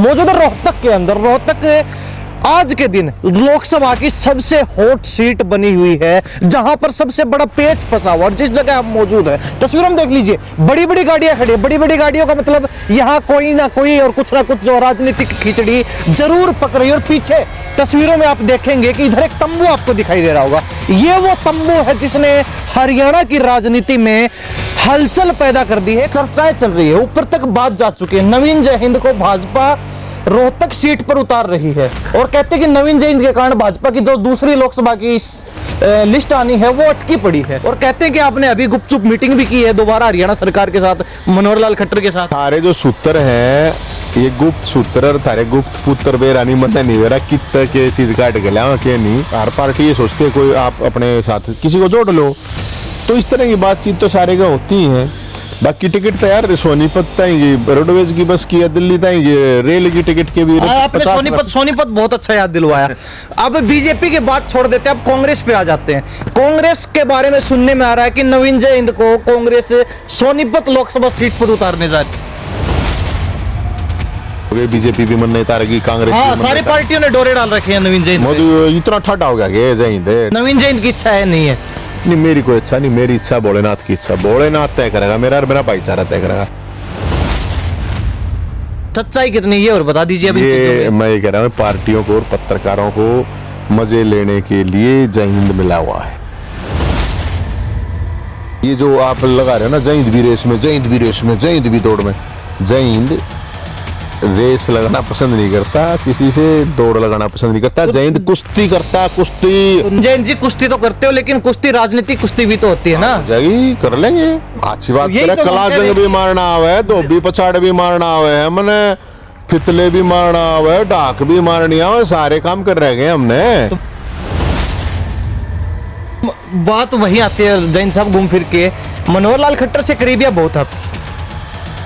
मौजूद है रोहतक के अंदर। रोहतक आज के दिन लोकसभा की सबसे हॉट सीट बनी हुई है, जहां पर सबसे बड़ा पेच फंसा हुआ और जिस जगह हम मौजूद है तस्वीरों में देख लीजिए, बड़ी बड़ी गाड़ियां खड़ी है। बड़ी बड़ी गाड़ियों का मतलब यहां कोई ना कोई और कुछ ना कुछ जो राजनीतिक खिचड़ी जरूर पक रही है। और पीछे तस्वीरों में आप देखेंगे कि इधर एक तंबू आपको दिखाई दे रहा होगा। ये वो तंबू है जिसने हरियाणा की राजनीति में हलचल पैदा कर दी है। चर्चाएं चल रही है, ऊपर तक बात जा चुकी है। नवीन जयहिंद को भाजपा रोहतक सीट पर उतार रही है और कहते हैं कि नवीन जयहिंद के कारण भाजपा की जो दूसरी लोकसभा की लिस्ट आनी है वो अटकी पड़ी है। और कहते हैं कि आपने अभी गुपचुप मीटिंग भी की है दोबारा हरियाणा सरकार के साथ, मनोहर लाल खट्टर के साथ। सारे जो सूत्र हैं ये गुप्त सूत्र और थारे गुप्त पुत्र बेरानी मत नहीं बेरा कित के चीज काट के लिया के नहीं। हर पार्टी ये सोचती है कोई आप अपने साथ किसी को जोड़ लो, तो इस तरह की बातचीत तो सारे का होती ही है। बाकी टिकट तैयार सोनीपत ताएंगे, रोडवेज की बस की, दिल्ली ताएंगे, रेल की टिकट के भी। आपने सोनीपत बहुत अच्छा याद दिलवाया। अब बीजेपी की बात छोड़ देते हैं, अब कांग्रेस पे आ जाते हैं। कांग्रेस के बारे में सुनने में आ रहा है कि नवीन जयहिंद को कांग्रेस सोनीपत लोकसभा सीट पर उतारने जा रही है। बीजेपी भी मन नहीं तारेगी, कांग्रेस हाँ, सारी पार्टियों ने डोरे डाल रखे हैं नवीन जयहिंद। मोदी इतना ठाडा हो गया कि जयहिंद नवीन जयहिंद की इच्छा है नहीं है। नहीं, मेरी कोई इच्छा नहीं, मेरी इच्छा भोलेनाथ की इच्छा। भोलेनाथ तय करेगा, मेरा भाईचारा तय करेगा। सच्चाई कितनी है और बता दीजिए अभी। ये मैं ये कह रहा हूँ, पार्टियों को और पत्रकारों को मजे लेने के लिए जयहिंद मिला हुआ है। ये जो आप लगा रहे हो ना, जयहिंद भी रेस में, जयहिंद भी रेस में, जयहिंद भी दौड़ में। जयहिंद रेस लगाना पसंद नहीं करता, किसी से दौड़ लगाना पसंद नहीं करता। जयहिंद कुश्ती करता, कुश्ती। जयहिंद जी कुश्ती तो करते हो, लेकिन कुश्ती राजनीतिक कुश्ती भी तो होती है ना। जाएगी, कर लेंगे, अच्छी बात है। कला जंग भी मारना आवे, धोबी पछाड़ भी मारना आवे, हमने फितले भी मारना आवे, डाक भी मारनी आवे, सारे काम कर रहे गए हमने। बात वही आती है जयहिंद साहब, घूम फिर के मनोहर लाल खट्टर से करीबिया बहुत आप।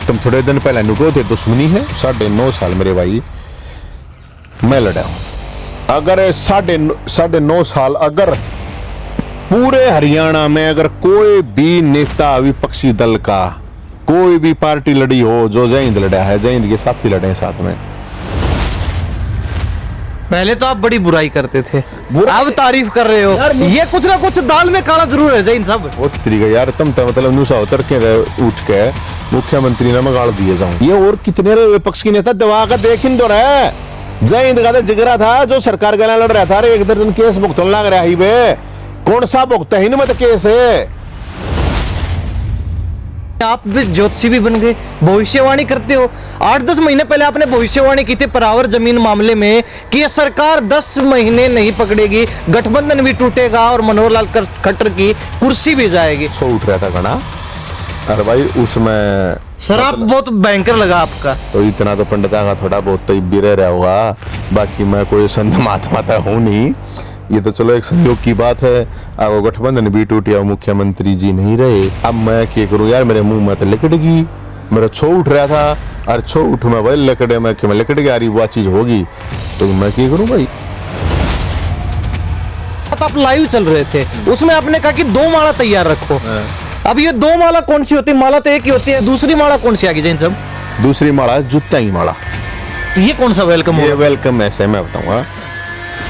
तुम थोड़े दिन पहले नुको थे, दुश्मनी है। 9.5 साल मेरे भाई मैं लड़ा हूं। अगर 9.5 साल अगर पूरे हरियाणा में अगर कोई भी नेता विपक्षी दल का कोई भी पार्टी लड़ी हो, जो जयहिंद लड़ा है, जयहिंद के साथी लड़े हैं साथ में। पहले तो आप बड़ी बुराई करते थे, अब तारीफ कर रहे हो। ये कुछ ना कुछ दाल में काला जरूर है जयहिंद साहब। बहुत तरीका यार, तुम तो मतलब नुसा उतर के उठ के मुख्यमंत्री ने मगाड़ दिए जाऊं। ये और कितने विपक्ष की नेता दवा का देख इन तो रहे। जयहिंद का जिगरा था जो सरकार के लड़ रहा था, एक दर्जन केस भुगतन लग रहा ही बे। कौन सा भुगता ही मत केस है। आप भी ज्योतिषी भी बन गए, भविष्यवाणी करते हो। 8-10 महीने पहले आपने भविष्यवाणी की थी परावर जमीन मामले में कि ये सरकार 10 महीने नहीं पकड़ेगी, गठबंधन भी टूटेगा और मनोहर लाल खट्टर की कुर्सी भी जाएगी। उठ रहा था घना। अरे भाई उसमें सर आप बहुत भयंकर लगा आपका। तो इतना तो पंडिता का थोड़ा बहुत तो बिरे रहा होगा, बाकी मैं कोई संत महात्मा तो हूँ नहीं। ये तो चलो एक संयोग की बात है। अब गठबंधन भी टूट गया, मुख्यमंत्री जी नहीं रहे। अब मैं क्या करूं यार, मेरे मुंह में तो लिकट गई। मेरा छो उठ रहा था और छो उठ में भाई लकड़े में कि मैं लिकट गया, वो चीज होगी तो मैं क्या करूं भाई। आप लाइव चल रहे थे, उसमें आपने कहा कि 2 माला तैयार रखो। अब ये 2 माला कौन सी होती है? माला तो एक ही होती है, दूसरी माला कौन सी आ गई जयहिंद साहब? दूसरी माला जूता ही माला। ये कौन सा वेलकम? ये वेलकम ऐसे मैं बताऊंगा,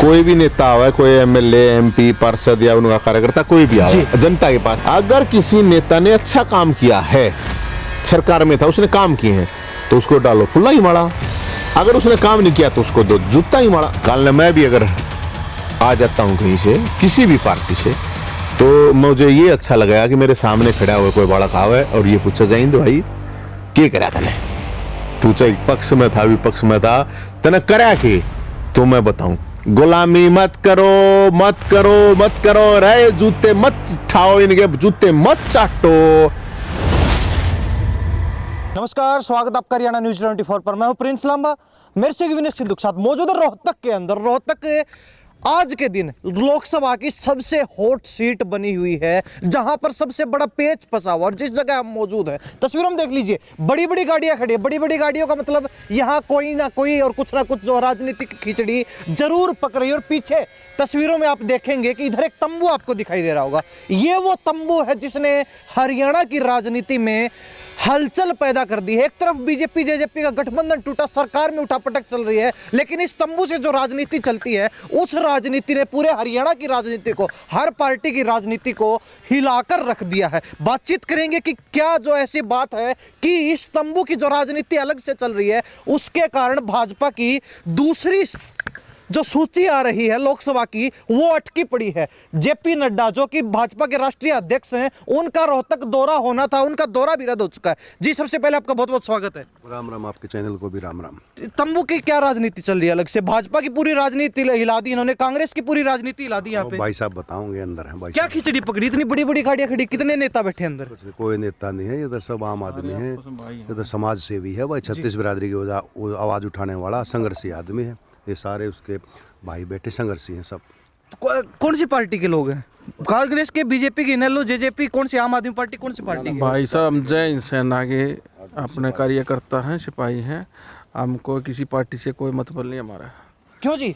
कोई भी नेता आवे, कोई एमएलए, एमपी, पार्षद या उनका कार्यकर्ता कोई भी आवे जनता के पास, अगर किसी नेता ने अच्छा काम किया है, सरकार में था, उसने काम किए हैं, तो उसको डालो फुल्ला ही माला। अगर उसने काम नहीं किया तो उसको दो जूता ही माला। कल मैं भी अगर आ जाता हूँ कहीं से, किसी भी पार्टी से, तो मुझे ये अच्छा लगेगा कि मेरे सामने खड़ा हुआ कोई बड़ा आवे और ये पूछा, जयहिंद भाई क्या करा तने? तू चाहे पक्ष में था विपक्ष में था, तने करा के तो मैं बताऊं। गुलामी मत करो, मत करो, मत करो, रे जूते मत ठाओ, इनके जूते मत चाटो। नमस्कार, स्वागत आपका हरियाणा न्यूज 24 पर। मैं हूं प्रिंस लांबा, मेरे से विनय सिद्धू के साथ मौजूद है रोहतक के अंदर। रोहतक आज के दिन लोकसभा की सबसे हॉट सीट बनी हुई है, जहां पर सबसे बड़ा पेच फंसा हुआ और जिस जगह हम मौजूद हैं तस्वीरों में देख लीजिए, बड़ी बड़ी गाड़ियां खड़ी है। बड़ी बड़ी गाड़ियों का मतलब यहां कोई ना कोई और कुछ ना कुछ जो राजनीतिक खिचड़ी जरूर पक रही है। और पीछे तस्वीरों में आप देखेंगे कि इधर एक तंबू आपको दिखाई दे रहा होगा। ये वो तंबू है जिसने हरियाणा की राजनीति में हलचल पैदा कर दी है। एक तरफ बीजेपी जेजेपी का गठबंधन टूटा, सरकार में उठापटक चल रही है, लेकिन इस तंबू से जो राजनीति चलती है उस राजनीति ने पूरे हरियाणा की राजनीति को, हर पार्टी की राजनीति को हिलाकर रख दिया है। बातचीत करेंगे कि क्या जो ऐसी बात है कि इस तंबू की जो राजनीति अलग से चल रही है उसके कारण भाजपा की दूसरी जो सूची आ रही है लोकसभा की वो अटकी पड़ी है। जेपी नड्डा जो कि भाजपा के राष्ट्रीय अध्यक्ष हैं, उनका रोहतक दौरा होना था, उनका दौरा भी रद्द हो चुका है। जी सबसे पहले आपका बहुत बहुत स्वागत है। राम राम, आपके चैनल को भी राम राम। तंबू की क्या राजनीति चल रही है अलग से? भाजपा की पूरी राजनीति हिला दी इन्होंने, कांग्रेस की पूरी राजनीति हिला दी। यहाँ पे भाई साहब बताओगे, अंदर है भाई क्या साहब। खिचड़ी पकड़ी, इतनी बड़ी बड़ी गाड़ियां खड़ी, कितने नेता बैठे अंदर? कोई नेता नहीं है, इधर सब आम आदमी है, इधर समाज सेवी है भाई, 36 बिरादरी की आवाज उठाने वाला संघर्षी आदमी है। ये सारे उसके भाई बेटे संघर्षी हैं सब। कौन सी पार्टी के लोग हैं? कांग्रेस के, बीजेपी की, इनेलो, जेजेपी, कौन सी, आम आदमी पार्टी, कौन सी पार्टी? भाई साहब हम जय सेना के अपने कार्यकर्ता हैं, सिपाही हैं, हमको किसी पार्टी से कोई मतलब नहीं हमारा। क्यों जी,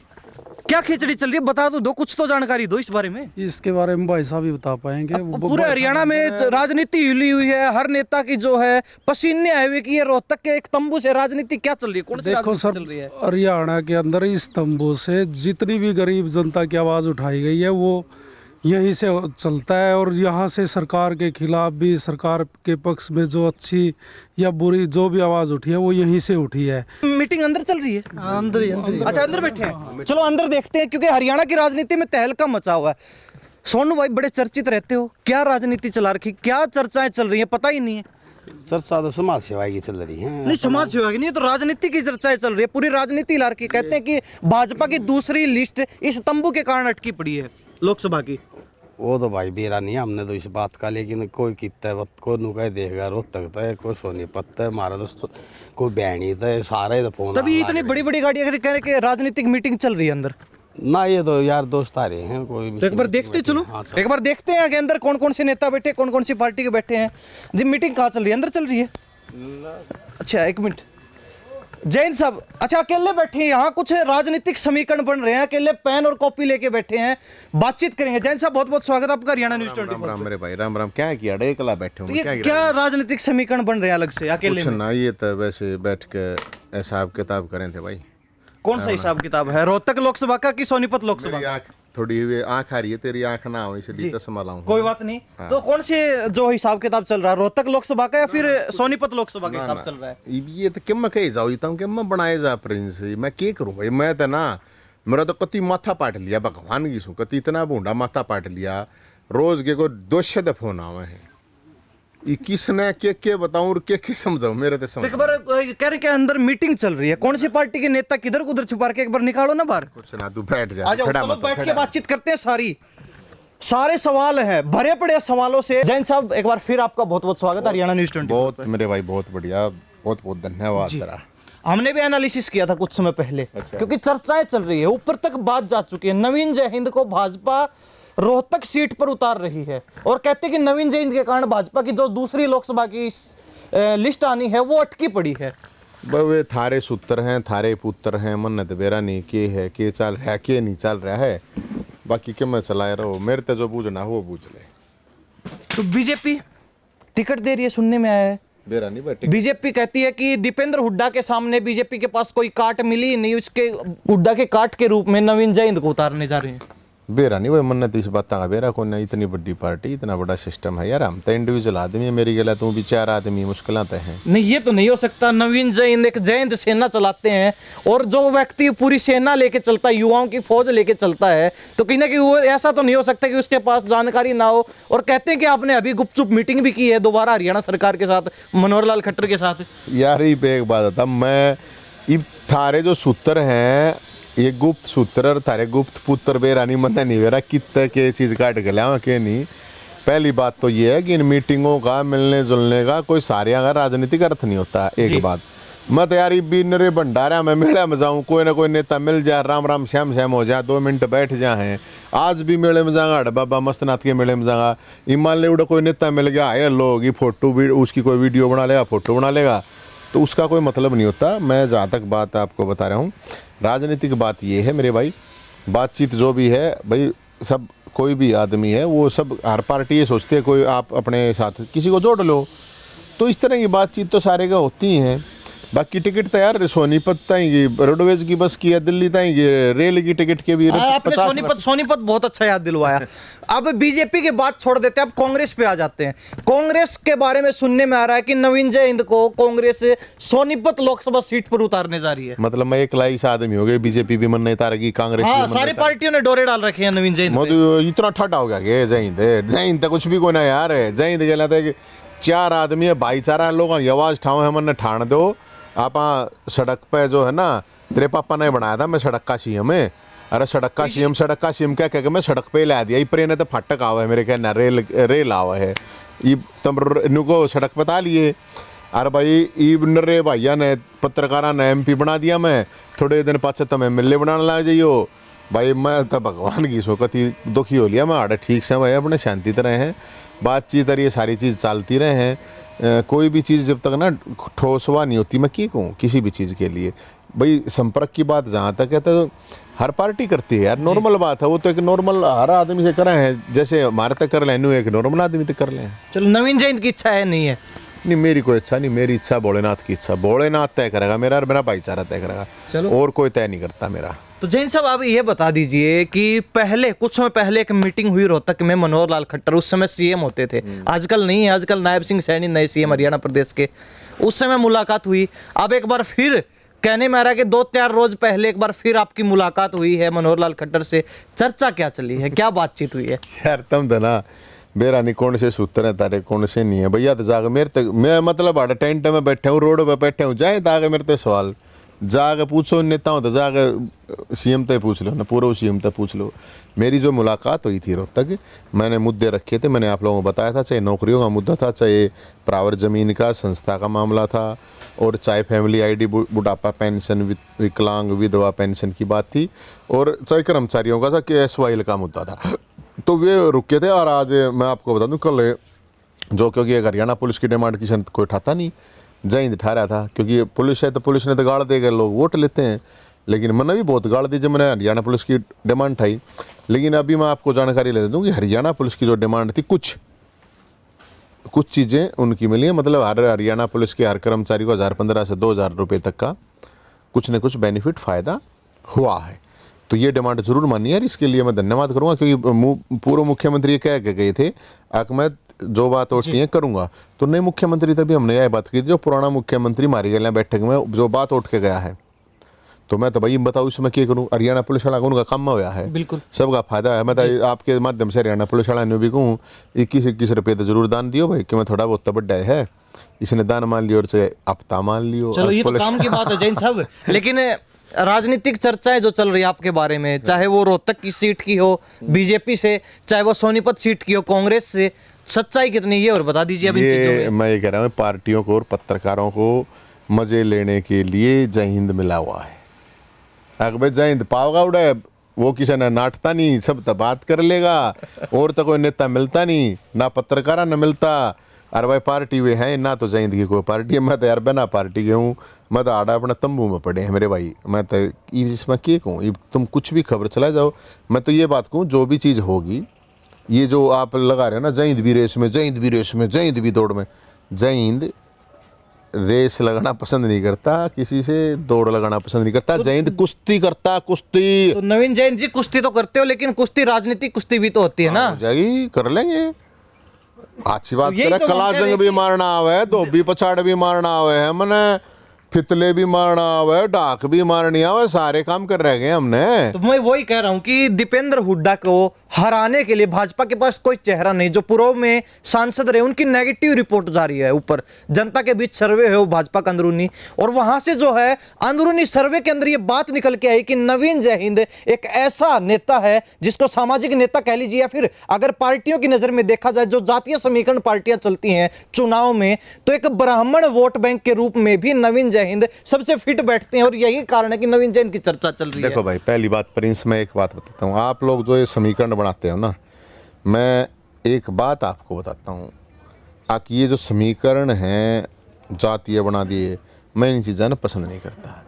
क्या खिचड़ी चल रही है? बता दो कुछ तो जानकारी दो इस बारे में। इसके बारे में भाई साहब ही बता पाएंगे। पूरे हरियाणा में राजनीति हिली हुई है, हर नेता की जो है पसीने आए हुए कि ये रोहतक के एक तंबू से राजनीति क्या चल रही है, कौन सी देखो राजनीति सर, चल रही है? हरियाणा के अंदर इस तंबू से जितनी भी गरीब जनता की आवाज़ उठाई गई है वो यहीं से चलता है। और यहाँ से सरकार के खिलाफ भी, सरकार के पक्ष में जो अच्छी या बुरी जो भी आवाज़ उठी है वो यहीं से उठी है। मीटिंग अंदर चल रही है? अंदर ही। अच्छा अंदर बैठे हैं, चलो अंदर देखते हैं, क्योंकि हरियाणा की राजनीति में तहलका मचा हुआ है। सोनू भाई बड़े चर्चित रहते हो, क्या राजनीति चला रखी, क्या चर्चाएं चल रही है, पता ही नहीं है। चर्चा तो समाज सेवा की चल रही है। नहीं समाज सेवा की नहीं, तो राजनीति की चर्चाएं चल रही है, पूरी राजनीति ला रखी। कहते हैं कि भाजपा की दूसरी लिस्ट इस तंबू के कारण अटकी पड़ी है लोकसभा की। वो तो भाई बेरा नहीं है हमने तो इस बात का, लेकिन कोई कितना है को नुका देगा रोहतक है, कोई सोनीपत है, हमारा दोस्त कोई बैणी है, सारे तो फोन। तभी इतनी बड़ी बड़ी गाड़ियां कह रहे कि राजनीतिक मीटिंग चल रही है अंदर ना, ये तो यार दोस्त आ रहे हैं कोई। तो एक बार देखते चलो, एक बार देखते हैं आगे अंदर कौन कौन से नेता बैठे, कौन कौन सी पार्टी के बैठे हैं। जी मीटिंग कहाँ चल रही है? अंदर चल रही है? अच्छा एक मिनट, जैन साहब, अच्छा अकेले बैठे हैं यहाँ, कुछ राजनीतिक समीकरण बन रहे हैं, अकेले पेन और कॉपी लेके बैठे हैं, बातचीत करेंगे। जैन साहब बहुत बहुत स्वागत आपका हरियाणा न्यूज़ 24। राम राम मेरे भाई, राम राम। क्या किया एकला बैठे हूँ? क्या राजनीतिक समीकरण बन रहे हैं अलग से अकेले कुछ में? ना, ये तो वैसे बैठ के हिसाब किताब करें थे भाई। कौन सा हिसाब किताब है? रोहतक लोकसभा का कि सोनीपत लोकसभा मेरी का? आँख थोड़ी आँख आ रही है, तेरी आँख ना हो इसलिए चश्मा लाऊं। कोई बात नहीं। तो कौन से जो हिसाब किताब चल रहा है, रोहतक लोकसभा का या फिर सोनीपत लोकसभा का हिसाब चल रहा है? ये तो क्या मैं कही जाऊँ, इतना क्या मैं बनाए जा प्रिंस, मैं क्या करूँ भाई। मैं तो ना, मेरा तो कति माथा पाट लिया भगवान की सू, कति इतना बूढ़ा माथा पाट लिया, रोज के को 200 दफे फोन आवे हैं। ये किसने के बताऊं और के समझाऊं, मेरे तो समझ। एक बार कह रहे कि अंदर मीटिंग चल रही है, कौन सी पार्टी के नेता किधर उधर छुपा के एक बार निकालो ना बाहर। कुछ ना, तू बैठ जा, आ जाओ, खड़ा चलो मत हो, बैठ के खड़ा। बातचीत करते हैं। सारे सवाल हैं, भरे पड़े सवालों से। जैन साहब एक बार फिर आपका बहुत बहुत स्वागत हरियाणा न्यूज़ 24। बहुत मेरे भाई, बहुत बढ़िया, बहुत बहुत धन्यवाद तेरा। हमने भी एनालिसिस किया था कुछ समय पहले, क्योंकि चर्चाएं चल रही है, ऊपर तक बात जा चुकी है। नवीन जयहिंद को भाजपा रोहतक सीट पर उतार रही है और कहते हैं कि नवीन जयहिंद के कारण भाजपा की जो दूसरी लोकसभा की लिस्ट आनी है वो अटकी पड़ी है। वे थारे सूत्र हैं, थारे पुत्र हैं, मन तो बेरा नहीं के है, के चल रहा है, के नहीं चल रहा है, बाकी के मैं चलाए रहो, मेरे तो जो बूझना वो बूझ ले। तो बीजेपी टिकट दे रही है, सुनने में आया है। बेरा नहीं बैठे। बीजेपी कहती है कि दीपेंद्र हुड्डा के सामने बीजेपी के पास कोई काट मिली ही नहीं, उसके हुड्डा के काट के रूप में नवीन जयहिंद को उतारने जा रहे हैं। बेरा नहीं भाई, मन तो इस बात का बेरा को ना, इतनी बड़ी पार्टी, इतना बड़ा सिस्टम है यार। हम तो इंडिविजुअल आदमी है, मेरी गला तू भी 4 आदमी, मुश्किल तो है। नहीं ये तो नहीं हो सकता। नवीन जयहिंद एक जयहिंद सेना चलाते हैं, और जो व्यक्ति पूरी सेना लेके चलता है, युवाओं की फौज लेके चलता है, तो कहीं ना कहीं वो ऐसा तो नहीं हो सकता कि उसके पास जानकारी ना हो। और कहते हैं कि आपने अभी गुपचुप मीटिंग भी की है दोबारा हरियाणा सरकार के साथ, मनोहर लाल खट्टर के साथ। यार ये पे एक बात था, मैं ये थारे जो सूत्र हैं, ये गुप्त सूत्र और थारे गुप्त पुत्र बेरा नहीं, मन नहीं बेरा कितने के चीज़ काट के लिया के नहीं। पहली बात तो ये है कि इन मीटिंगों का, मिलने जुलने का कोई सारे का राजनीतिक अर्थ नहीं होता। एक बात मत यार, भी नरे भंडारा में मेले में जाऊँ, कोई ना कोई नेता मिल जाए, राम राम श्याम श्याम हो जाए, 2 मिनट बैठ जाए। आज भी मेले में जाऊँगा, अड़ बाबा मस्तनाथ के मेले में जाऊँगा, ईमान ले उड़ा कोई नेता मिल गया है, लोग फोटो भी उसकी कोई वीडियो बना लेगा, फोटो बना लेगा, तो उसका कोई मतलब नहीं होता। मैं जहाँ तक बात आपको बता रहा हूँ, राजनीतिक बात ये है मेरे भाई, बातचीत जो भी है भाई, सब कोई भी आदमी है वो सब, हर पार्टी ये सोचती है कोई आप अपने साथ किसी को जोड़ लो, तो इस तरह की बातचीत तो सारे का होती हैं। बाकी टिकट तो यार सोनीपत ताएंगे, रोडवेज की बस की या दिल्ली ताएंगे, रेल की टिकट के भी आपने सोनीपत बहुत अच्छा याद दिलवाया। अब बीजेपी की बात छोड़ देते हैं, अब कांग्रेस पे आ जाते हैं। कांग्रेस के बारे में सुनने में आ रहा है कि नवीन जयहिंद को कांग्रेस सोनीपत लोकसभा सीट पर उतारने जा रही है। मतलब मैं एक लाइस आदमी हो गए, बीजेपी भी मन नहीं तारेगी, कांग्रेस हाँ, भी मन सारी नहीं पार्टियों ने डोरे डाल रखे हैं नवीन जयहिंद पे। मोदी इतना ठंडा हो गया कि जयहिंद तो कुछ भी कोई ना यार है। जयहिंद कहला था कि 4 आदमी है, भाईचारा लोगों की आवाज ठाओ है, मन ठाण दो। आप सड़क पे जो है ना, तेरे पापा ने बनाया था मैं सड़क का सीएम है। अरे सड़क का सीएम क्या कह मैं सड़क पे ला दिया। प्रे ने तो फाटक आवा है मेरे कहना, रेल आवा है, ये तम इनको सड़क पे ता लिए। अरे भाई ईब नरे भैया ने पत्रकारा ने MP बना दिया, मैं थोड़े दिन पाछे तुम MLA बनाने लग जाइयो। भाई मैं तो भगवान की शोकत दुखी हो लिया। मैं आड़े ठीक से भाई अपने शांति तरह हैं, बातचीत और ये सारी चीज़ चलती रहे हैं। कोई भी चीज़ जब तक ना ठोसवा नहीं होती, मैं क्या कहूँ किसी भी चीज़ के लिए। भाई संपर्क की बात जहाँ तक है तो हर पार्टी करती है यार, नॉर्मल बात है वो तो। एक नॉर्मल हर आदमी से करें हैं, जैसे हमारे तक कर लें, एक नॉर्मल आदमी तक कर लें। चलो नवीन जयहिंद की इच्छा है नहीं है? नहीं, मेरी कोई इच्छा नहीं, मेरी इच्छा भोलेनाथ की इच्छा। भोलेनाथ तय करेगा मेरा, और मेरा भाईचारा तय करेगा। चलो, और कोई तय नहीं करता मेरा। तो जैन साहब आप ये बता दीजिए कि पहले कुछ समय पहले एक मीटिंग हुई रोहतक में, मनोहर लाल खट्टर उस समय CM होते थे, आजकल नहीं है, आजकल नायब सिंह सैनी नए CM हरियाणा प्रदेश के। उस समय मुलाकात हुई, अब एक बार फिर कहने में आ रहा है कि 2-4 रोज पहले एक बार फिर आपकी मुलाकात हुई है मनोहर लाल खट्टर से। चर्चा क्या चली है, क्या बातचीत हुई है? यार तुम तो ना मेरा नहीं कौन से सूत्र है तारे, कौन से नहीं है भैया। तो जाके मेरे तक मैं मतलब आड़े टेंट में बैठे हूँ, रोड पे बैठे हूँ, जाए ताके मेरे ते सवाल जाके पूछो नेताओं तो, जाके CM तक पूछ लो ना, पूर्व CM तक पूछ लो। मेरी जो मुलाकात हुई थी रोहतक, मैंने मुद्दे रखे थे, मैंने आप लोगों को बताया था, चाहे नौकरियों का मुद्दा था, चाहे प्राइवेट ज़मीन का संस्था का मामला था, और चाहे फैमिली ID बुढ़ापा पेंशन, विकलांग विधवा पेंशन की बात थी, और चाहे कर्मचारियों का था कि SYL का मुद्दा था। तो वे रुके थे। और आज मैं आपको बता दूं, कल जो क्योंकि हरियाणा पुलिस की डिमांड किसी ने कोई उठाता नहीं, जयहिंद उठा रहा था, क्योंकि पुलिस है तो पुलिस ने तो गाड़ देकर लोग वोट लेते हैं। लेकिन मैंने भी बहुत गाड़ दी जब मैंने हरियाणा पुलिस की डिमांड उठाई। लेकिन अभी मैं आपको जानकारी ले दूँ कि हरियाणा पुलिस की जो डिमांड थी, कुछ चीज़ें उनकी मिली हैं। मतलब हर हरियाणा पुलिस के हर कर्मचारी को 1015 से 2000 रुपये तक का कुछ न कुछ बेनिफिट फ़ायदा हुआ है। तो ये डिमांड जरूर मानी यार, इसके लिए मैं धन्यवाद करूंगा, क्योंकि पूर्व मुख्यमंत्री ये कह के गए थे कि मैं जो बात उठनी है करूंगा। तो नए मुख्यमंत्री तभी हमने यह बात की थी, जो पुराना मुख्यमंत्री मारी गया बैठक में जो बात उठ के गया है। तो मैं तो भाई बताऊँ इसमें क्या करूँ, हरियाणा पुलिस वाला उनका काम हुआ है, बिल्कुल सबका फायदा है। मैं तो आपके माध्यम से हरियाणा पुलिस वाला ने भी कहूँ 21-21 रुपये तो जरूर दान दियो भाई, कि मैं थोड़ा बहुत तो बड्डा है, इसने दान मान लियो और चाहे हफ्ता मान लियो। चलो ये तो काम की बात है जैन साहब। लेकिन राजनीतिक चर्चाएं जो चल रही है आपके बारे में, चाहे वो रोहतक की सीट की हो बीजेपी से, चाहे वो सोनीपत सीट की हो कांग्रेस से, सच्चाई कितनी है और बता दीजिए। अब ये मैं ये कह रहा हूँ, पार्टियों को और पत्रकारों को मजे लेने के लिए जयहिंद मिला हुआ है। अगर भाई जयहिंद पावगा उड़े, वो किसी ने नाटता नहीं, सब तो बात कर लेगा, और तो कोई नेता मिलता नहीं, ना पत्रकारा न मिलता। अरे भाई पार्टी वे हैं ना, तो जयहिंद की कोई पार्टी है। मैं तो यार बिना पार्टी के हूँ, मैं तो आड़ा अपना तंबू में पड़े हैं मेरे भाई। मैं तो इसमें क्या कहूँ, तुम कुछ भी खबर चला जाओ। मैं तो ये बात कहूँ, जो भी चीज़ होगी, ये जो आप लगा रहे हो ना, जयहिंद भी रेस में, जयहिंद भी रेस में, जयहिंद भी दौड़ में, जयहिंद रेस लगाना पसंद नहीं करता, किसी से दौड़ लगाना पसंद नहीं करता। जयहिंद कुश्ती करता, कुश्ती। तो नवीन जयहिंद जी कुश्ती तो करते हो, लेकिन कुश्ती राजनीतिक कुश्ती भी तो होती है ना। हो जाएगी, कर लेंगे, अच्छी बात यही करे। तो कला हम कह जंग रहे भी कि- मारना आवे, धोबी पछाड़ भी मारना आवे है, मैंने फितले भी मारना आवे, डाक भी मारनी आवे, सारे काम कर रह गए हमने। तो मैं वही कह रहा हूँ कि दीपेंद्र हुड्डा को हराने के लिए भाजपा के पास कोई चेहरा नहीं। जो पूर्व में सांसद रहे उनकी नेगेटिव रिपोर्ट जा रही है ऊपर, जनता के बीच सर्वे है वो भाजपा का अंदरूनी, और वहां से जो है अंदरूनी सर्वे के अंदर ये बात निकल के आई कि नवीन जयहिंद एक ऐसा नेता है जिसको सामाजिक नेता कह लीजिए, या फिर अगर पार्टियों की नजर में देखा जाए, जो जातीय समीकरण पार्टियां चलती हैं चुनाव में, तो एक ब्राह्मण वोट बैंक के रूप में भी नवीन जयहिंद सबसे फिट बैठते हैं। और यही कारण है कि नवीन जयहिंद की चर्चा चल रही है। देखो भाई, पहली बात प्रिंस, मैं एक बात बताता हूँ, आप लोग जो ये समीकरण बनाते हो ना, मैं एक बात आपको बताता हूँ, कि ये जो समीकरण हैं जातीय बना दिए, मैं इन चीज़ों ने पसंद नहीं करता।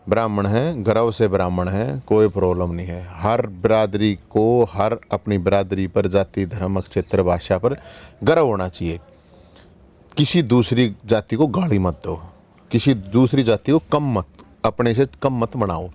ब्राह्मण हैं, गर्व से ब्राह्मण हैं, कोई प्रॉब्लम नहीं है। हर बिरादरी को, हर अपनी बिरादरी पर, जाति धर्म क्षेत्र भाषा पर गर्व होना चाहिए। किसी दूसरी जाति को गाली मत दो, किसी दूसरी जाति को कम मत, अपने से कम मत बनाओ।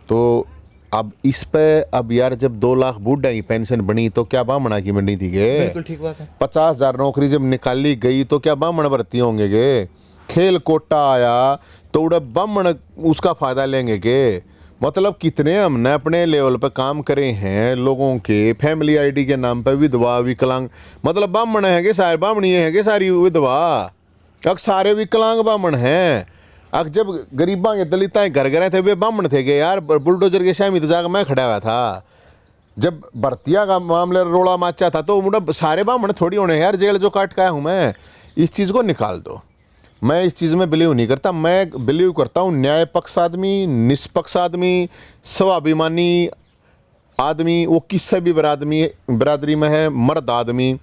तो अब इस पे अब यार जब 2 लाख बूढ़ा की पेंशन बनी तो क्या बामणा की बनी थी गे? बिल्कुल ठीक बात है। 50,000 नौकरी जब निकाली गई तो क्या बामण भर्ती होंगे गे? खेल कोटा आया तो उड़ा बामण उसका फायदा लेंगे गे? मतलब कितने हमने अपने लेवल पे काम करे हैं लोगों के फैमिली आईडी के नाम पे, विधवा विकलांग, मतलब बामण है कि सारे बामणी है कि सारी विधवा, अब सारे विकलांग बामण हैं। अब जब गरीबा के दलिताएं घर घर थे वे बामण थे के यार, बुलडोजर के शामी तो जाकर मैं खड़ा हुआ था। जब भर्तिया का मामले रोड़ा माचा था तो मुझे सारे बामण थोड़ी होने यार, जेल जो काट का हूँ मैं। इस चीज़ को निकाल दो। मैं इस चीज़ में बिलीव नहीं करता। मैं बिलीव करता हूँ न्याय पक्ष आदमी, निष्पक्ष आदमी, स्वाभिमानी आदमी, वो किसी भी बरादरी में है, मर्द आदमी,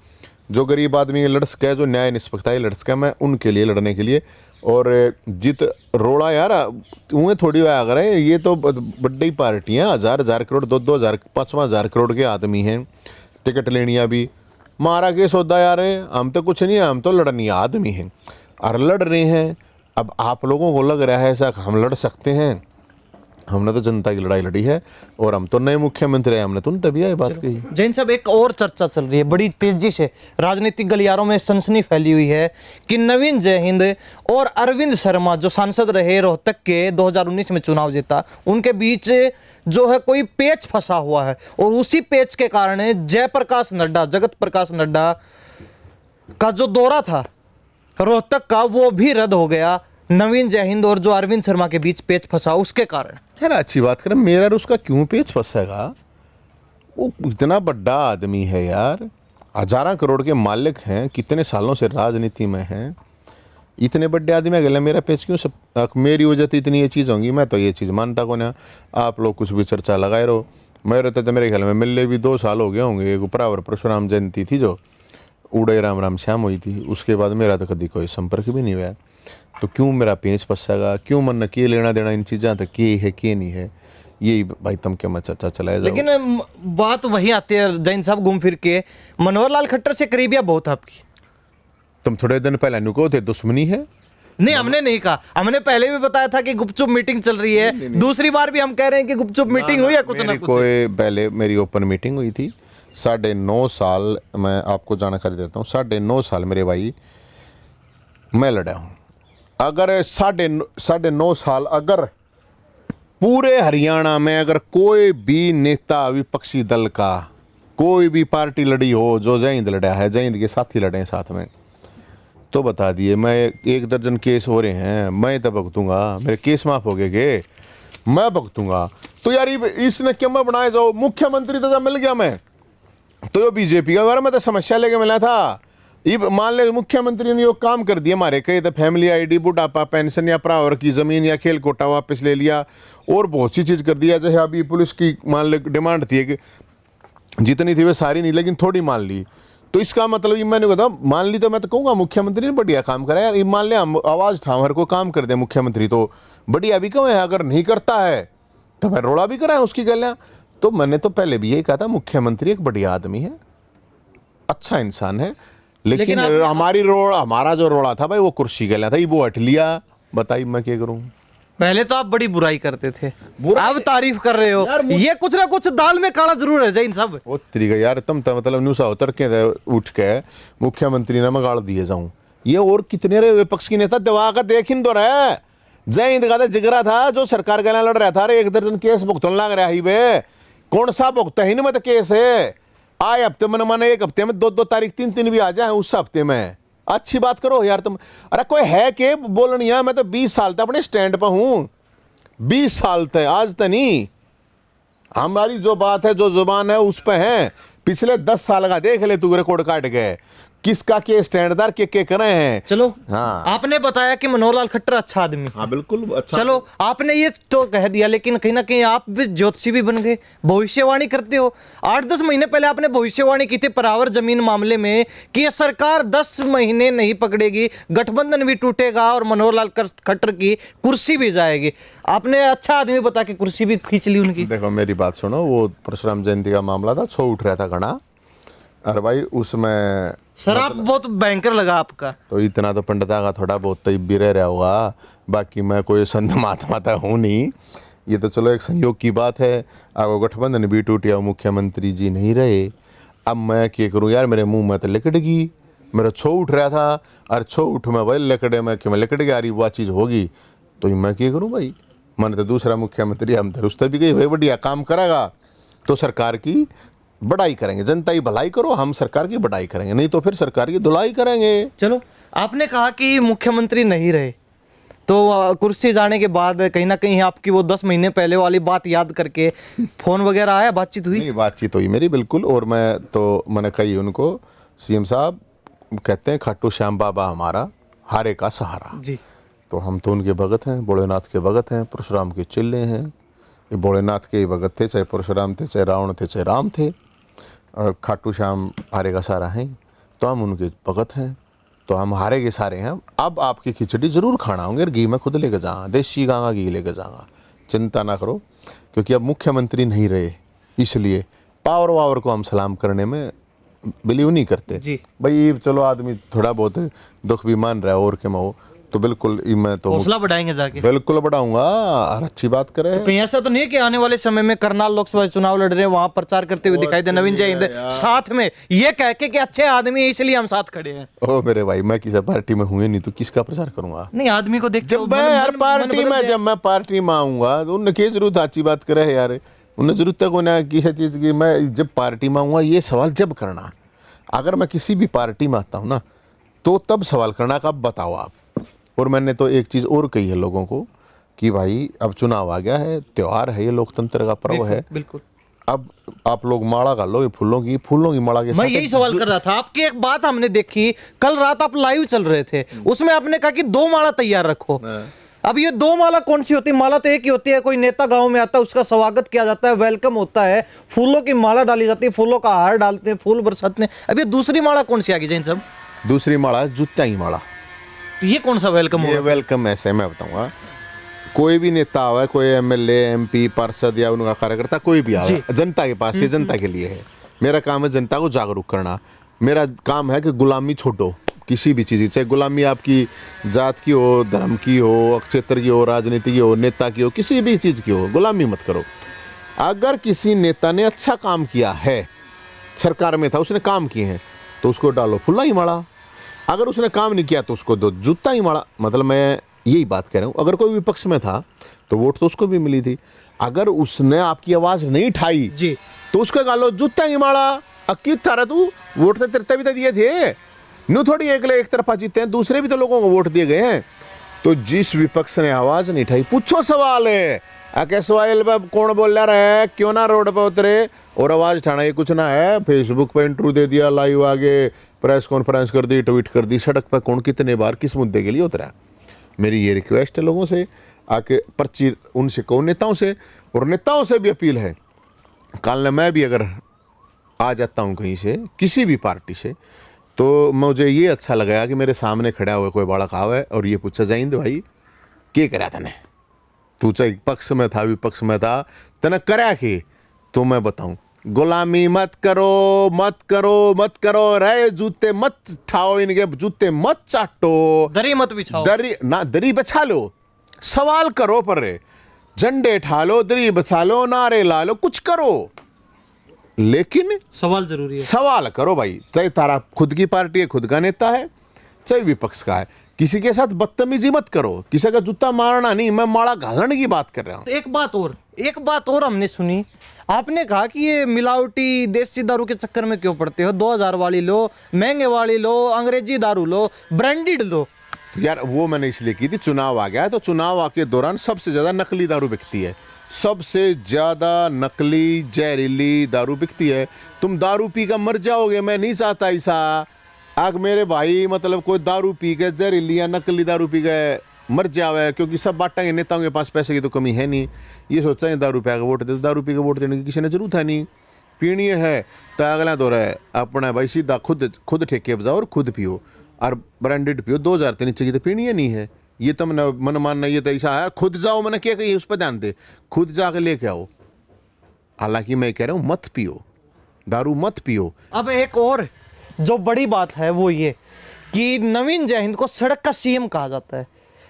जो गरीब आदमी लड़ सके, जो न्याय निष्पक्षता लड़ सके, मैं उनके लिए लड़ने के लिए। और जित रोड़ा यार उन्हें थोड़ी आया अगर है, ये तो बड़ी पार्टी हैं, 1,000 करोड़ 2,000 5,000 करोड़ के आदमी हैं, टिकट लेनिया भी मारा के सौदा यार। हम तो कुछ नहीं है, हम तो लड़नी आदमी हैं और लड़ रहे हैं। अब आप लोगों को लग रहा है ऐसा हम लड़ सकते हैं? हमने तो जनता की लड़ाई लड़ी है और हम तो नए मुख्यमंत्री हैं, हमने तो तभी ये बात कही। जैन साहब, एक और चर्चा चल रही है बड़ी तेजी से, राजनीतिक गलियारों में सनसनी फैली हुई है कि नवीन जयहिंद और अरविंद शर्मा जो सांसद रहे रोहतक के, 2019 में चुनाव जीता, उनके बीच जो है कोई पेच फंसा हुआ है और उसी पेच के कारण जयप्रकाश नड्डा, जगत प्रकाश नड्डा का जो दौरा था रोहतक का वो भी रद्द हो गया। नवीन जयहिंद और जो अरविंद शर्मा के बीच पेच फंसा उसके कारण। यार अच्छी बात करें, मेरा और उसका क्यों पेच फंसेगा? वो इतना बड़ा आदमी है यार, 1,000 करोड़ के मालिक हैं, कितने सालों से राजनीति में हैं, इतने बड़े आदमी गले मेरा पेच क्यों? सब मेरी वजह तो इतनी ये चीज़ होंगी, मैं तो ये चीज़ मानता को ना। आप लोग कुछ भी चर्चा लगाए रहो, मेरे तो मेरे ख्याल में मिलने भी 2 साल हो गए होंगे। एक बराबर परशुराम जयंती थी जो उड़े राम राम श्याम हुई थी, उसके बाद मेरा तो कभी कोई संपर्क भी नहीं हुआ। तो क्यों मेरा पेच फंसेगा? क्यों मन के लेना देना इन चीज़ों तक के है के नहीं है, यही भाई तुम क्या मैं चर्चा चलाया जाओ। लेकिन बात वही आती है जैन साहब, घूम फिर के मनोहर लाल खट्टर से करीबिया बहुत आपकी। तुम थोड़े दिन पहले नुको थे दुश्मनी है। नहीं, हमने नहीं कहा, हमने पहले भी बताया था कि गुपचुप मीटिंग चल रही है। दूसरी बार भी हम कह रहे हैं कि गुपचुप मीटिंग हुई है कुछ ना कुछ। कोई पहले मेरी ओपन मीटिंग हुई थी 9.5 साल, मैं आपको जानकारी देता हूँ, 9.5 साल मेरे भाई मैं लड़ा हूँ। अगर 9.5 साल अगर पूरे हरियाणा में अगर कोई भी नेता विपक्षी दल का कोई भी पार्टी लड़ी हो जो जयहिंद लड़ा है, जयहिंद के साथी लड़े हैं साथ में, तो बता दिए मैं 1 दर्जन केस हो रहे हैं, मैं तो भुगतूंगा, मेरे केस माफ हो गए, मैं भुगतूंगा। तो यार इसने क्यों मैं बनाए जाओ? मुख्यमंत्री तो जब मिल गया मैं तो ये बीजेपी का मैं तो समस्या लेके मिला था। ये मान ले मुख्यमंत्री ने यो काम कर दिया हमारे, कई तो फैमिली आईडी, बुढ़ापा पेंशन या प्रावर की ज़मीन या खेल कोटा वापस ले लिया और बहुत सी चीज़ कर दिया। जैसे अभी पुलिस की मान ले डिमांड थी कि जितनी थी वे सारी नहीं लेकिन थोड़ी मान ली, तो इसका मतलब ये मैंने कहा मान ली तो मैं तो कहूँगा मुख्यमंत्री ने बढ़िया काम करा यार। मान ले हम आवाज़ उठाओ हर को काम कर दे मुख्यमंत्री तो बढ़िया भी क्यों है, अगर नहीं करता है तो फिर रोड़ा भी कराए उसकी गलियाँ। तो मैंने तो पहले भी यही कहा था मुख्यमंत्री एक बढ़िया आदमी है, अच्छा इंसान है, लेकिन हमारा जो रोड़ा था भाई वो कुर्सी गला था, वो हट लिया। बताइए मैं क्या करूं? पहले तो आप बड़ी बुराई करते थे, अब तारीफ कर रहे हो। ये कुछ ना कुछ दाल में काला जरूर है जैन साहब। वो तरीका यार तुम तो मतलब न्यूसा उतर के उठ के मुख्यमंत्री ने मगाड़ दिए जाऊं, ये और कितने रे विपक्ष की नेता दवा का देख इन तो रहे। जयहिंद का जिगरा था जो सरकार के लड़ रहा था, 1 दर्जन केस भुगतन लग रहा है, कौन सा भुगता ही नहीं, मैं तो केस है आए हफ्ते में माने 1 हफ्ते में 2 तारीख 3 भी आ जाए उस हफ्ते में। अच्छी बात करो यार तुम। अरे कोई है के बोलनी है? मैं तो 20 साल तक अपने स्टैंड पर हूँ, 20 साल तक, आज तक नहीं। हमारी जो बात है जो जुबान है उस पर है। पिछले 10 साल का देख ले तू, रिकॉर्ड काट गए किसका के स्टैंडदार के कर रहे हैं। चलो हाँ, आपने बताया कि मनोहर लाल खट्टर अच्छा आदमी। हाँ बिल्कुल अच्छा। चलो आपने ये तो कह दिया, लेकिन कहीं ना कहीं आप भी ज्योतिषी भी बन गए, भविष्यवाणी करते हो। 8-10 महीने पहले आपने भविष्यवाणी की थी परावर जमीन मामले में कि ये सरकार 10 महीने नहीं पकड़ेगी, गठबंधन भी टूटेगा और मनोहर लाल खट्टर की कुर्सी भी जाएगी। आपने अच्छा आदमी बता के कुर्सी भी खींच ली उनकी। देखो मेरी बात सुनो, वो परशुराम जयंती का मामला था, छो उठ रहा था घना, अरे भाई उसमें शराब बहुत भयंकर लगा आपका। तो इतना तो पंडिता का थोड़ा बहुत तो भी रहा होगा, बाकी मैं कोई संत महात्मा तो हूँ नहीं। ये तो चलो एक संयोग की बात है। अब गठबंधन भी टूट गया, मुख्यमंत्री जी नहीं रहे, अब मैं क्या करूँ यार, मेरे मुंह में तो लिकट गई, मेरा छो उठ रहा था, और छो उठ में भाई लकड़े में कि मैं लिकट गया, रही वो चीज़ होगी तो मैं क्या करूँ भाई। मैंने तो दूसरा मुख्यमंत्री हम तो उस भी गई भाई बढ़िया काम करेगा तो सरकार की बड़ाई करेंगे, जनता की भलाई करो, हम सरकार की बड़ाई करेंगे, नहीं तो फिर सरकार की धुलाई करेंगे। चलो, आपने कहा कि मुख्यमंत्री नहीं रहे, तो कुर्सी जाने के बाद कहीं ना कहीं आपकी वो 10 महीने पहले वाली बात याद करके फोन वगैरह आया, बातचीत हुई? नहीं, बातचीत हुई मेरी बिल्कुल, और मैंने कही उनको, सीएम साहब कहते हैं खाटू श्याम बाबा हमारा हारे का सहारा जी। तो हम तो उनके भगत हैं, भोलेनाथ के भगत हैं, परशुराम के चिल्ले हैं। ये भोलेनाथ के ही भगत थे, चाहे परशुराम थे, चाहे रावण थे, चाहे राम थे, और खाटू श्याम हारे का सहारा हैं, तो हम उनके भगत हैं, तो हम हारे के सारे हैं। अब आपकी खिचड़ी जरूर खाना होंगे, घी मैं खुद लेकर जाऊँगा, देसी गाँव का घी लेकर जाऊँगा, चिंता ना करो, क्योंकि अब मुख्यमंत्री नहीं रहे, इसलिए पावर वावर को हम सलाम करने में बिलीव नहीं करते जी। भाई। चलो आदमी थोड़ा बहुत दुख भी मान रहा है और क्या हो, तो बिल्कुल मैं तो हौसला बढ़ाएंगे जाके, बिल्कुल बढ़ाऊंगा, और अच्छी बात करे। तो कहीं ऐसा तो नहीं कि आने वाले समय में करनाल लोकसभा चुनाव लड़ रहे हैं, वहां प्रचार करते हुए दिखाई दे नवीन जय हिंद साथ में, ये कह के कि अच्छे आदमी है इसलिए हम साथ खड़े हैं? ओ मेरे भाई, मैं किसी पार्टी में हुए नहीं तो किसका प्रचार करूंगा? नहीं, आदमी को देख जब मैं यार पार्टी में, जब मैं पार्टी में आऊंगा तो उनने क्या जरूरत अच्छी बात करे यार, उन्हें जरूरत तक ना किसी चीज की। मैं जब पार्टी में आऊंगा ये सवाल जब करना, अगर मैं किसी भी पार्टी में आता हूँ ना तो तब सवाल करना का बताओ आप। और मैंने तो एक चीज़ और कही है लोगों को कि भाई अब चुनाव आ गया है, त्योहार है, ये लोकतंत्र का पर्व है, बिल्कुल। अब आप लोग माला कर लो, ये फूलों की माला के साथ। मैं यही सवाल कर रहा था। आपकी एक बात हमने देखी, कल रात आप लाइव चल रहे थे, उसमें आपने कहा कि 2 माला तैयार रखो। अब ये 2 माला कौन सी होती है? माला तो एक ही होती है, कोई नेता गांव में आता है, उसका स्वागत किया जाता है, वेलकम होता है, फूलों की माला डाली जाती है, फूलों का हार डालते हैं, फूल बरसाते हैं। अब ये दूसरी माला कौन सी आ गई जैन साहब? दूसरी माला है जूता की माला। ये कौन सा वेलकम ये होगा? वेलकम ऐसे मैं बताऊंगा, कोई भी नेता आवे, कोई एमएलए, एमपी, पार्षद या उनका कार्यकर्ता कोई भी आवे, जनता के पास, ये जनता के लिए है। मेरा काम है जनता को जागरूक करना, मेरा काम है कि गुलामी छोड़ो किसी भी चीज़ की, चाहे गुलामी आपकी जात की हो, धर्म की हो, क्षेत्र की हो, राजनीति की हो, नेता की हो, किसी भी चीज़ की हो, गुलामी मत करो। अगर किसी नेता ने अच्छा काम किया है, सरकार में था, उसने काम किए हैं, तो उसको डालो फुल्ला ही माला। अगर उसने काम नहीं किया तो उसको दो जूता ही माला। मतलब मैं यही बात कह रहा हूँ, अगर कोई विपक्ष में था तो वोट तो उसको भी मिली थी, अगर उसने आपकी आवाज़ नहीं उठाई जी तो उसको गालो जूता ही माला। अक्की थारा तू वोट तो तेरे भी तो दिए थे, न्यू थोड़ी एक तरफा जीते हैं, दूसरे भी तो लोगों को वोट दिए गए हैं। तो जिस विपक्ष ने आवाज़ नहीं उठाई, पूछो सवाल है, आके सवाल कौन बोल रहा है, क्यों ना रोड पर उतरे और आवाज़ उठाना, ये कुछ ना है। फेसबुक पे इंटरव्यू दे दिया, लाइव आगे प्रेस कॉन्फ्रेंस कर दी, ट्वीट कर दी, सड़क पर कौन कितने बार किस मुद्दे के लिए उतरा। मेरी ये रिक्वेस्ट है लोगों से, आके पर्ची उनसे कहो, नेताओं से, और नेताओं से भी अपील है, कल मैं भी अगर आ जाता हूँ कहीं से, किसी भी पार्टी से, तो मुझे ये अच्छा लगा कि मेरे सामने खड़ा हुआ कोई बालक आवे और ये पूछा, जाइंद भाई क्या करा तने, तू चाहे पक्ष में था विपक्ष में था, तने करा के, तो मैं बताऊं, गुलामी मत करो, मत करो, मत करो, रे जूते मत ठाओ, इनके जूते मत चाटो, दरी मत बिछाओ, दरी बछा लो, सवाल करो, पर रे झंडे ठा लो, दरी बछा लो, नारे ला लो, कुछ करो, लेकिन सवाल जरूरी है। सवाल करो भाई। चाहे तारा खुद की पार्टी है, खुद का नेता है, चाहे विपक्ष का है, किसी के साथ बदतमीजी मत करो, किसी का जूता मारना नहीं, मैं माला घालने की बात कर रहा हूँ। एक बात और हमने सुनी, आपने कहा कि ये मिलावटी देसी दारू के चक्कर में क्यों पड़ते हो, 2000 वाली लो, महंगे वाली लो, अंग्रेजी दारू लो, ब्रांडेड लो। यार वो मैंने इसलिए की थी, चुनाव आ गया है, तो चुनाव आके दौरान सबसे ज्यादा नकली दारू बिकती है, सबसे ज्यादा नकली जहरीली दारू बिकती है। तुम दारू पी कर मर जाओगे, मैं नहीं चाहता ऐसा। आग मेरे भाई, मतलब कोई दारू पी के जहरीली या नकली दारू पी गए मर जावे, क्योंकि सब बांटेंगे, नेताओं के पास पैसे की तो कमी है नहीं, ये सोचते हैं दारू पी के वोट दे, तो दारू पी के वोट देने की किसी ने जरूरत है नहीं। पीनी है तो अगला दौरा है अपना भाई, सीधा खुद ठेके बजाओ और खुद पियो, और ब्रांडेड पियो, 2000 से नीचे की तो पीनी नहीं है। ये तो मन मानना, ये तो ऐसा है, खुद जाओ, मैंने क्या कही उस पर ध्यान दे, खुद जाके लेके आओ। हालांकि मैं कह रहा हूँ मत पियो दारू, मत पियो। अब एक और, जो बड़ी बात है वो ये कि नवीन जयहिंद को सड़क का सीएम कहा जाता है।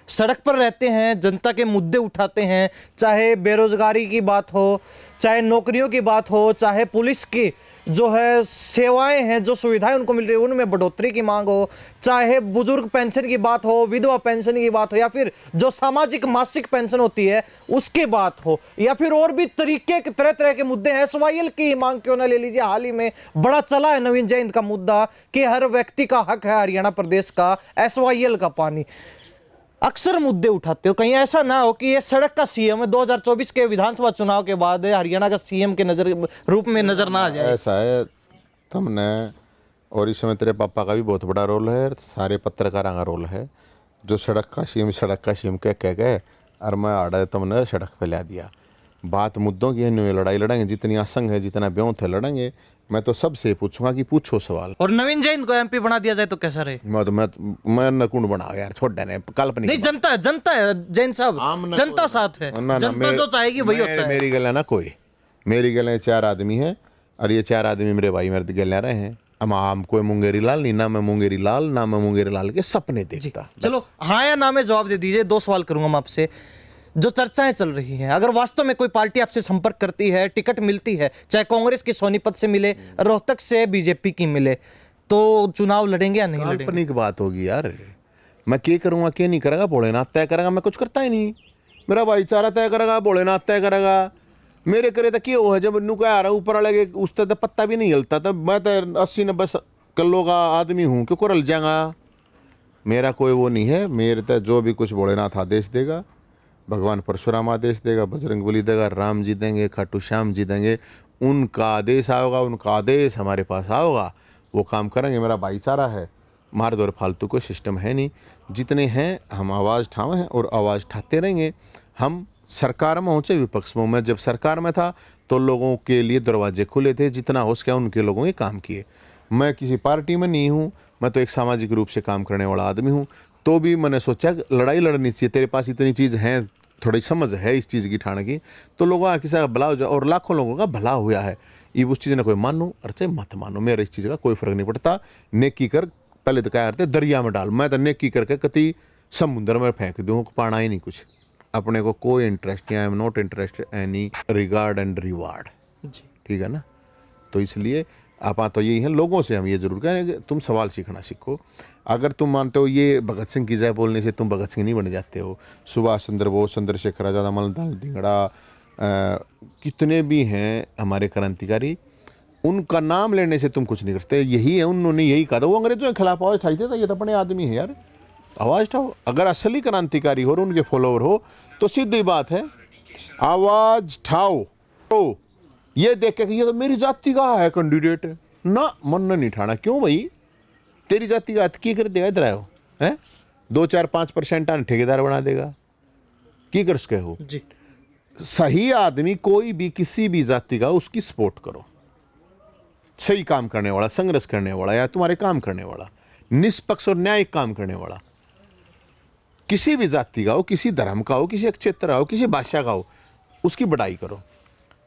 सड़क पर रहते हैं, जनता के मुद्दे उठाते हैं, चाहे बेरोजगारी की बात हो, चाहे नौकरियों की बात हो, चाहे पुलिस की जो है सेवाएं हैं, जो सुविधाएं उनको मिल रही है उनमें बढ़ोतरी की मांग हो, चाहे बुजुर्ग पेंशन की बात हो, विधवा पेंशन की बात हो, या फिर जो सामाजिक मासिक पेंशन होती है उसकी बात हो, या फिर और भी तरीके के तरह तरह के मुद्दे हैं। एसवाईएल की मांग क्यों ना ले लीजिए, हाल ही में बड़ा चला है नवीन जयहिंद का मुद्दा कि हर व्यक्ति का हक है हरियाणा प्रदेश का एसवाईएल का पानी। अक्सर मुद्दे उठाते हो, कहीं ऐसा ना हो कि ये सड़क का सीएम है 2024 के विधानसभा चुनाव के बाद हरियाणा का सीएम के नजर रूप में नजर ना आ जाए। ऐसा है तुमने, और इस समय तेरे पापा का भी बहुत बड़ा रोल है, सारे पत्रकारों का रोल है, जो सड़क का सीएम कह गए और मैं आड़ा तुमने सड़क पे ला दिया। बात मुद्दों की है, नहीं लड़ाई लड़ेंगे, जितनी आसंग है, जितना ब्योंत है लड़ेंगे। मैं तो सबसे पूछूंगा कि पूछो सवाल। और नवीन जयहिंद को एमपी बना दिया जाए तो कैसा रहे? मैं नकुंड बनाओ यार, छोड़ देने काल्पनिक। नहीं, जनता है जैन साहब, जनता साथ है, जनता जो चाहेगी वही होता है। मेरी गल है ना, कोई मेरी गल है, 4 आदमी हैं और ये 4 आदमी मेरे भाई मेरे गल रहे हैं। हम कोई मुंगेरी लाल नहीं, ना मैं मुंगेरी लाल, ना मैं मुंगेरी लाल के सपने देखता। चलो हाँ या ना में जवाब दे दीजिए। 2 सवाल करूंगा मैं आपसे। जो चर्चाएं चल रही हैं, अगर वास्तव में कोई पार्टी आपसे संपर्क करती है, टिकट मिलती है, चाहे कांग्रेस की सोनीपत से मिले, रोहतक से बीजेपी की मिले, तो चुनाव लड़ेंगे या नहीं लड़ेंगे? काल्पनिक बात होगी यार। मैं क्या करूँगा, क्या नहीं करेगा, भोलेनाथ तय करेगा। मैं कुछ करता ही नहीं, मेरा भाईचारा तय करेगा, भोलेनाथ तय करेगा। मेरे करे तो क्या है, जब नु आ रहा ऊपर वाले उस तो पत्ता भी नहीं हिलता, तब मैं तो 80-90 किलो का आदमी हूँ, क्यों करल जाऊंगा। मेरा कोई वो नहीं है। मेरे तो जो भी कुछ भोलेनाथ आदेश देगा, भगवान परशुराम आदेश देगा, बजरंगबली देगा, राम जी देंगे, खाटू श्याम जी देंगे, उनका आदेश आएगा, उनका आदेश हमारे पास आएगा, वो काम करेंगे। मेरा भाईचारा है, मार दौर फालतू कोई सिस्टम है नहीं। जितने हैं हम आवाज़ ठावे हैं और आवाज़ ठाते रहेंगे। हम सरकार में हो चाहे विपक्ष में। मैं जब सरकार में था तो लोगों के लिए दरवाजे खुले थे, जितना हो सके उनके लोगों के काम किए। मैं किसी पार्टी में नहीं हूँ, मैं तो एक सामाजिक रूप से काम करने वाला आदमी हूँ। तो भी मैंने सोचा लड़ाई लड़नी चाहिए, तेरे पास इतनी चीज़ है, थोड़ी समझ है इस चीज़ की ठाने की, तो लोगों का किसी का भला हो जाए, और लाखों लोगों का भला हुआ है। ये उस चीज़ ने कोई मानो और चाहे मत मानो, मेरा इस चीज़ का कोई फर्क नहीं पड़ता। नेकी कर, पहले तो क्या करते दरिया में डाल, मैं तो नेकी करके कति समुद्र में फेंक दूँ, पाना ही नहीं कुछ। अपने को कोई इंटरेस्ट नहीं, I am not interested any regard and reward. ठीक है ना। तो इसलिए आप तो यही है, लोगों से हम ये जरूर कह रहे हैं कि तुम सवाल सीखना सीखो। अगर तुम मानते हो ये भगत सिंह की जय बोलने से तुम भगत सिंह नहीं बन जाते हो। सुभाष चंद्र बोस, चंद्रशेखर आजाद, अमरलाल धिंगड़ा, कितने भी हैं हमारे क्रांतिकारी, उनका नाम लेने से तुम कुछ नहीं करते। यही है, उन्होंने यही कहा था, वो अंग्रेजों के खिलाफ आवाज़ उठाई थी, ये तो अपने आदमी है यार, आवाज़ उठाओ। अगर असली क्रांतिकारी हो और उनके फॉलोअर हो तो सीधी बात है, आवाज़ उठाओ। तो ये देख के ये तो मेरी जाति का है कैंडिडेट ना, मन नहीं ठाना। क्यों भाई, तेरी जाति का की कर देगा, इधर आयो है 2-4-5% आने ठेकेदार बना देगा, की कर सके हो जी। सही आदमी कोई भी किसी भी जाति का, उसकी सपोर्ट करो। सही काम करने वाला, संघर्ष करने वाला, या तुम्हारे काम करने वाला, निष्पक्ष और न्यायिक काम करने वाला, किसी भी जाति का हो, किसी धर्म का हो, किसी क्षेत्र का हो, किसी भाषा का हो, उसकी बढ़ाई करो।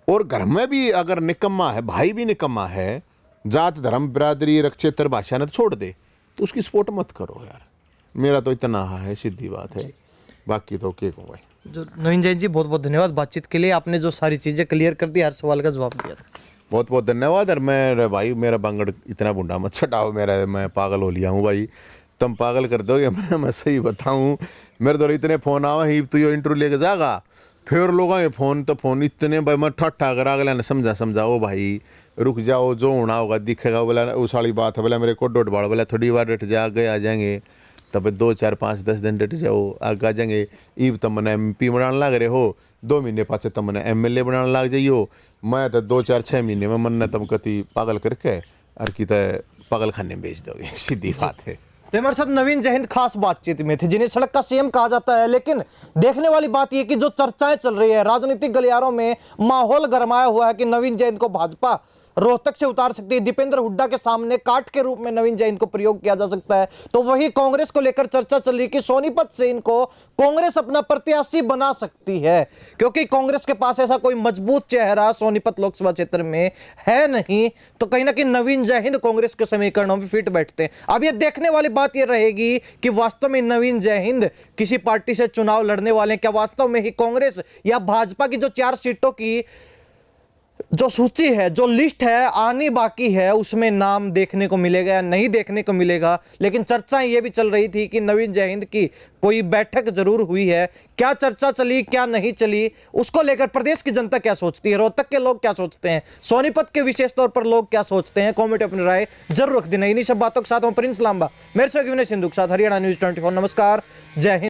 और घर में भी अगर निकम्मा है, भाई भी निकम्मा है, जात धर्म बिरादरी क्षेत्र भाषा ने तो छोड़ दे, तो उसकी सपोर्ट मत करो यार। मेरा तो इतना है, सीधी बात है। बाकी तो क्या कहूँ भाई। जो नवीन जैन जी, बहुत बहुत धन्यवाद बातचीत के लिए। आपने जो सारी चीज़ें क्लियर कर दी, हर सवाल का जवाब दिया, बहुत बहुत धन्यवाद। और मैं भाई, मेरा बंगड़ इतना बुंडा मत छटाओ, मैं पागल हो लिया हूँ भाई, तुम पागल कर दोगे। मैं सही बताऊँ, मेरे तो इतने फ़ोन आवे ही, तो ये इंटरव्यू लेके जागा, फिर लोगों के फ़ोन इतने भाई, मैं ठट्ठा कर अगला ने समझाओ भाई, रुक जाओ, जो होना होगा दिखेगा। बोला उस वाली बात है, बोला मेरे को डोट बाड़, बोला थोड़ी बार डट जा, आगे आ जाएंगे, तब 2-4-5-10 दिन डट जाओ, आगे आ जाएंगे। ईब तब मैंने MP बनाने लग रहे हो, 2 महीने पाचे तब मैंने MLA बनाने लग जाइयो। मैं तो 2-4-6 महीने में मन तब कति पागल करके और की पागल खाने में बेच दोगे, सीधी बात है। हमारे साथ नवीन जयहिंद खास बातचीत में थे, जिन्हें सड़क का सीएम कहा जाता है। लेकिन देखने वाली बात यह कि जो चर्चाएं चल रही है राजनीतिक गलियारों में, माहौल गरमाया हुआ है कि नवीन जयहिंद को भाजपा रोहतक से उतार सकती है, दीपेंद्र हुड्डा के सामने काट के रूप में नवीन जैन को प्रयोग किया जा सकता है। तो वही कांग्रेस को लेकर चर्चा चल रही कि सोनीपत से इनको कांग्रेस अपना प्रत्याशी बना सकती है, क्योंकि कांग्रेस के पास ऐसा कोई मजबूत चेहरा सोनीपत लोकसभा क्षेत्र में है नहीं। तो कहीं ना कहीं नवीन जय हिंद कांग्रेस के समीकरणों में फिट बैठते हैं। अब ये देखने वाली बात ये रहेगी कि वास्तव में नवीन जय हिंद किसी पार्टी से चुनाव लड़ने वाले हैं क्या, वास्तव में ही कांग्रेस या भाजपा की जो 4 सीटों की जो सूची है, जो लिस्ट है आनी बाकी है, उसमें नाम देखने को मिलेगा या नहीं देखने को मिलेगा। लेकिन चर्चाएं ये भी चल रही थी कि नवीन जय हिंद की कोई बैठक जरूर हुई है। क्या चर्चा चली क्या नहीं चली उसको लेकर प्रदेश की जनता क्या सोचती है, रोहतक के लोग क्या सोचते हैं, सोनीपत के विशेष तौर पर लोग क्या सोचते हैं, कॉमेंट अपनी राय जरूर रख देना। इन्हीं सब बातों के साथ हम प्रिंस लांबा, मेरे से विनय सिंधु के साथ हरियाणा न्यूज 24। नमस्कार, जय हिंद।